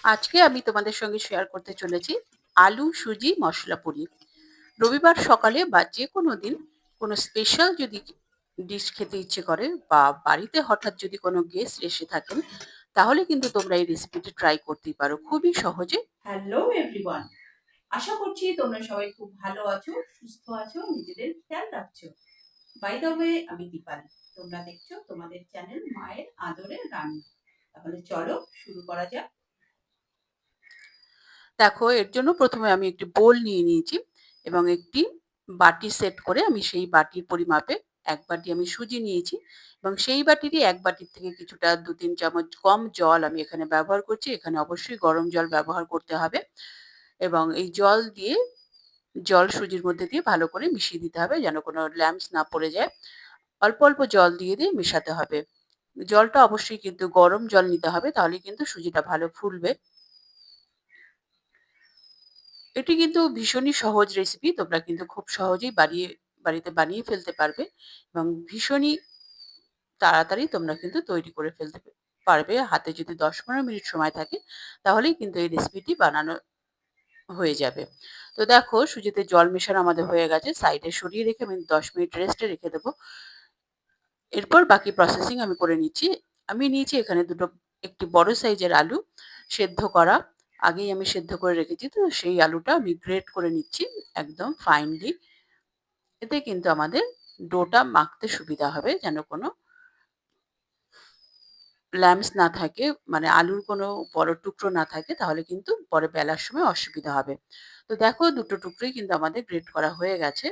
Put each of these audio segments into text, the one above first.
আজকে আমি তোমাদের সঙ্গে শেয়ার করতে চলেছি আলু সুজি মশলা পুরি। রবিবার সকালে বা যে কোনো দিন কোনো স্পেশাল যদি ডিশ খেতে ইচ্ছে করে বা বাড়িতে হঠাৎ যদি কোনো গেস্ট এসে থাকেন, তাহলে কিন্তু তোমরা এই রেসিপিটি ট্রাই করতেই পারো খুবই সহজে। হ্যালো এভরিওয়ান, আশা করছি তোমরা সবাই খুব ভালো আছো, সুস্থ আছো, নিজেদের খেয়াল রাখছো। বাই দ্য ওয়ে, আমি দীপালি। তোমরা দেখছো তোমাদের চ্যানেল মায়ের আদরের রান্না। তাহলে চলো শুরু করা যাক। দেখো, এর জন্য প্রথমে আমি একটি বোল নিয়ে নিয়েছি এবং একটি বাটি সেট করে আমি সেই বাটির পরিমাপে এক বাটি আমি সুজি নিয়েছি এবং সেই বাটিরই এক বাটির থেকে কিছুটা ২-৩ চামচ কম জল আমি এখানে ব্যবহার করছি। এখানে অবশ্যই গরম জল ব্যবহার করতে হবে এবং এই জল সুজির মধ্যে দিয়ে ভালো করে মিশিয়ে দিতে হবে যেন কোনো ল্যাম্পস না পড়ে যায়। অল্প, অল্প জল দিয়ে মেশাতে হবে। জলটা অবশ্যই কিন্তু গরম জল নিতে হবে, তাহলেই কিন্তু সুজিটা ভালো ফুলবে। এটি কিন্তু ভীষণই সহজ রেসিপি। তোমরা কিন্তু খুব সহজেই বাড়িতে বানিয়ে ফেলতে পারবে এবং ভীষণই তাড়াতাড়ি তোমরা কিন্তু তৈরি করে ফেলতে পারবে। হাতে যদি ১০-১৫ মিনিট সময় থাকে, তাহলেই কিন্তু এই রেসিপিটি বানানো হয়ে যাবে। তো দেখো, সুজিতে জল মেশানো আমাদের হয়ে গেছে। সাইডে সরিয়ে রেখে আমি ১০ মিনিট রেস্টে রেখে দেবো। এরপর বাকি প্রসেসিং আমি করে নিচ্ছি। আমি নিয়েছি এখানে একটি বড় সাইজের আলু সেদ্ধ করা। আগেই আমি সেদ্ধ করে রেখেছি, তো সেই আলুটা আমি গ্রেট করে নিচ্ছি একদম ফাইনলি। এতে কিন্তু আমাদের ডোটা মাখতে সুবিধা হবে, যেন কোনো ল্যাম্পস না থাকে, মানে আলুর কোনো বড় টুকরো না থাকে, তাহলে কিন্তু পরে বেলার সময় অসুবিধা হবে। তো দেখো, দুটো টুকরোই কিন্তু আমাদের গ্রেট করা হয়ে গেছে।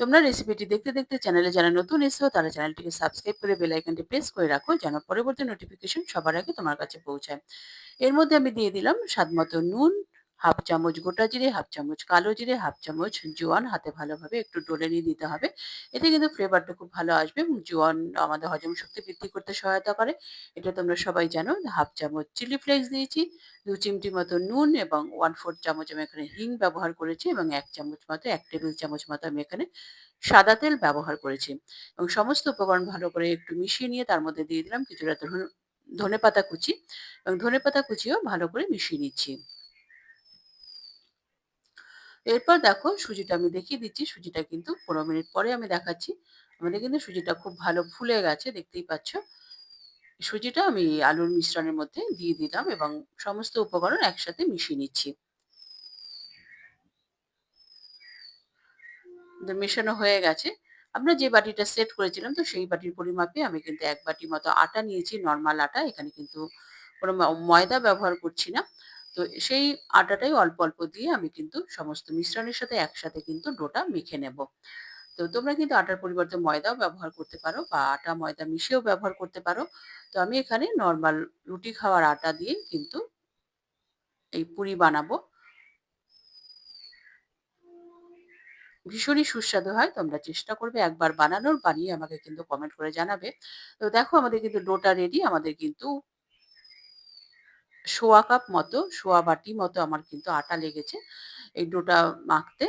তোমরা রেসিপিটি দেখতে দেখতে চ্যানেলে যারা নতুন এসেছো তারা চ্যানেলটিকে সাবস্ক্রাইব করে বেল আইকনটি প্রেস করে রাখো, যেন পরবর্তী নোটিফিকেশন সবার আগে তোমার কাছে পৌঁছায়। এর মধ্যে আমি দিয়ে দিলাম স্বাদমতো নুন, হাফ চামচ গোটা জিরে, হাফ চামচ কালো জিরে, হাফ চামচ জোয়ান। হাতে ভালোভাবে একটু ডলে নিয়ে দিতে হবে। এতে কিন্তু ফ্লেভারটা খুব ভালো আসবে এবং জোয়ান আমাদের হজম শক্তি বৃদ্ধি করতে সহায়তা করে। এটা তোমরা সবাই জানো। হাফ চামচ চিলি ফ্লেক্স দিয়েছি, ২ চিমটি মতো নুন এবং 1/4 চামচ আমি এখানে হিং ব্যবহার করেছি এবং ১ টেবিল চামচ মতো আমি এখানে সাদা তেল ব্যবহার করেছি এবং সমস্ত উপকরণ ভালো করে একটু মিশিয়ে নিয়ে তার মধ্যে দিয়ে দিলাম কিছুটা ধনেপাতা কুচি এবং ধনেপাতা কুচিও ভালো করে মিশিয়ে নিচ্ছি। এরপর দেখো, সুজিটা আমি দেখিয়ে দিচ্ছি। সুজিটা কিন্তু ১৫ মিনিট পরে আমি দেখাচ্ছি। আমাদের কিন্তু সুজিটা খুব ভালো ফুলে গেছে, দেখতেই পাচ্ছ। সুজিটা আমি আলুর মিশ্রণের মধ্যে দিয়ে দিলাম এবং সমস্ত উপকরণ একসাথে মিশিয়ে নিচ্ছি। মেশানো হয়ে গেছে। আমরা যে বাটিটা সেট করেছিলাম, তো সেই বাটির পরিমাপে আমি কিন্তু ১ বাটি মতো আটা নিয়েছি, নরমাল আটা। এখানে কিন্তু কোনো ময়দা ব্যবহার করছি না। তো সেই আটাটাই অল্প, অল্প দিয়ে আমি কিন্তু সমস্ত মিশ্রণের সাথে একসাথে কিন্তু ডোটা মেখে নেব। তো তোমরা কিন্তু আটার পরিবর্তে ময়দাও ব্যবহার করতে পারো বা আটা ময়দা মিশিয়েও ব্যবহার করতে পারো। তো আমি এখানে নরমাল রুটি খাওয়ার আটা দিয়েই কিন্তু এই পুরি বানাবো। ভীষণই সুস্বাদু হয়। তোমরা চেষ্টা করবে একবার বানানোর, বানিয়ে আমাকে কিন্তু কমেন্ট করে জানাবে। তো দেখো, আমাদের কিন্তু ডোটা রেডি। আমাদের কিন্তু সোয়া কাপ মতো, সোয়া বাটি মতো আমার কিন্তু আটা লেগেছে এই ডোটা মাখতে।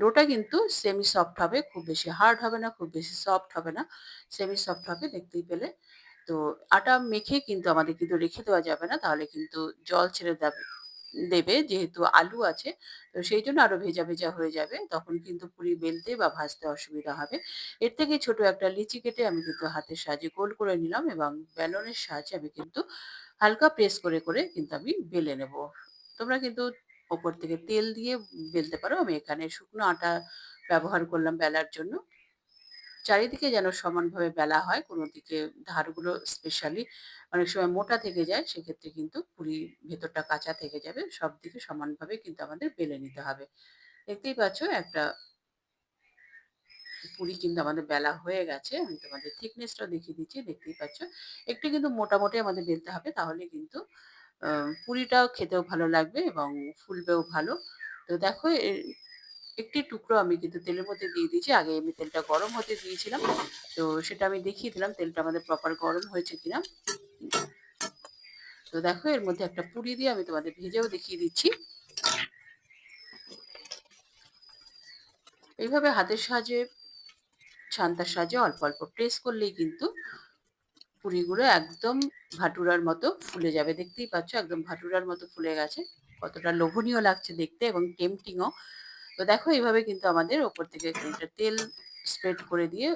ডোটা কিন্তু সেমি সফট হবে, খুব বেশি হার্ড হবে না, খুব বেশি সফট হবে না। সেমি সফট হবে, দেখতেই পেলে। তো আটা মেখে কিন্তু আমাদের কিন্তু রেখে দেওয়া যাবে না, তাহলে কিন্তু জল ছেড়ে দেবে যেহেতু আলু আছে। তো সেই জন্য আরো ভেজা ভেজা হয়ে যাবে, তখন কিন্তু পুরি বেলতে বা ভাজতে অসুবিধা হবে। এর থেকে ছোট একটা লিচি কেটে আমি কিন্তু হাতের সাহায্যে গোল করে নিলাম এবং বেলনের সাহায্যে আমি কিন্তু হালকা প্রেস করে করে কিন্তু আমি বেলে নেব। তোমরা কিন্তু ওপর থেকে তেল দিয়ে বেলতে পারো। আমি এখানে শুকনো আটা ব্যবহার করলাম বেলার জন্য। চারিদিকে যেন সমানভাবে বেলা হয়, কোনো দিকে ধারগুলো স্পেশালি অনেক সময় মোটা থেকে যায়, সেক্ষেত্রে কিন্তু পুরি ভেতরটা কাঁচা থেকে যাবে। সব দিকে সমানভাবে কিন্তু আমাদের বেলে নিতে হবে। দেখতেই পাচ্ছ, একটা পুরি কিন্তু আমাদের বেলা হয়ে গেছে। আমি তোমাদের থিকনেসটাও দেখিয়ে দিচ্ছি, দেখতেই পাচ্ছ। একটু কিন্তু মোটামুটি আমাদের বেলতে হবে, তাহলে কিন্তু পুরিটাও খেতেও ভালো লাগবে এবং ফুলবেও ভালো। তো দেখো, একটি টুকরো আমি কিন্তু তেলের মধ্যে দিয়ে দিয়েছি। আগে আমি তেলটা গরম হতে দিয়েছিলাম। তো সেটা আমি দেখিয়ে দিলাম তেলটা আমাদের প্রপার গরম হয়েছে কিনা। তো দেখো, এর মধ্যে একটা পুরি দিয়ে আমি তোমাদের ভেজেও দেখিয়ে দিচ্ছি। এইভাবে হাতের সাহায্যে, ছান্তার সাহায্যে অল্প অল্প প্রেস করলেই কিন্তু পুরিগুলো একদম ভাটুরার মতো ফুলে যাবে। দেখতেই পাচ্ছ একদম ভাটুরার মতো ফুলে গেছে। কতটা লোভনীয় লাগছে দেখতে এবং টেম্পটিং ও। তো দেখো এইভাবে কিন্তু আমাদের ওপর থেকে খানিকটা তেল স্প্রেড করে দিয়ে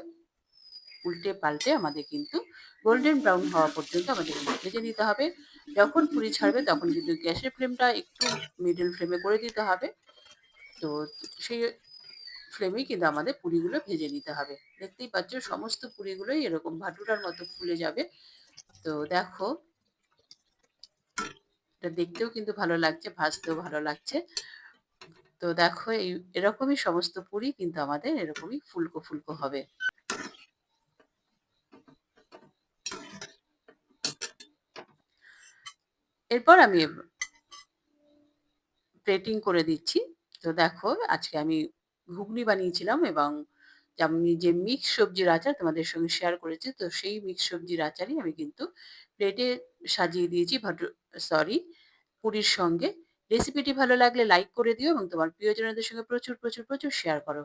উল্টে পাল্টে আমাদের কিন্তু গোল্ডেন ব্রাউন হওয়া পর্যন্ত আমাদের কিন্তু ভেজে নিতে হবে। যখন পুরি ছাড়বে তখন কিন্তু গ্যাসের ফ্লেমটা একটু মিডল ফ্লেমে করে দিতে হবে। তো সেই ফ্লেমেই কিন্তু আমাদের পুরিগুলো ভেজে নিতে হবে। দেখতেই পাচ্ছ সমস্ত পুরিগুলোই এরকম ভাটুরার মতো ফুলে যাবে। তো দেখো এটা দেখতেও কিন্তু ভালো লাগছে, ভাজতেও ভালো লাগছে। তো দেখো এরকমই সমস্ত পুরি কিন্তু আমাদের এরকমই ফুলকো, ফুলকো হবে। এরপর আমি প্লেটিং করে দিচ্ছি। তো দেখো আজকে আমি ঘুগনি বানিয়েছিলাম এবং আমি যে মিক্স সবজির আচার তোমাদের সঙ্গে শেয়ার করেছি, তো সেই মিক্স সবজির আচারই আমি কিন্তু প্লেটে সাজিয়ে দিয়েছি সরি পুরির সঙ্গে। রেসিপিটি ভালো লাগলে লাইক করে দিও এবং তোমার প্রিয়জনদের সঙ্গে প্রচুর, প্রচুর, প্রচুর শেয়ার করো।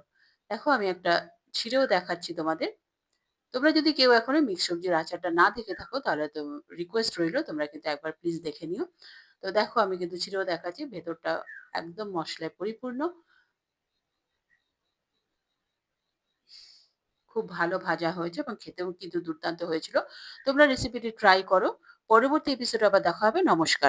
দেখো আমি একটা ছিঁড়েও দেখাচ্ছি তোমাদের। তোমরা যদি কেউ এখনো মিক্স সবজির আচারটা না দেখে থাকো তাহলে তো রিকোয়েস্ট রইলো তোমরা কিন্তু একবার প্লিজ দেখে নিও। তো দেখো আমি কিন্তু ছিঁড়েও দেখাচ্ছি, ভেতরটা একদম মশলায় পরিপূর্ণ। খুব ভালো ভাজা হয়েছে এবং খেতেও কিন্তু দুর্দান্ত হয়েছিল। তোমরা রেসিপিটি ট্রাই করো। পরবর্তী এপিসোডে আবার দেখা হবে। নমস্কার।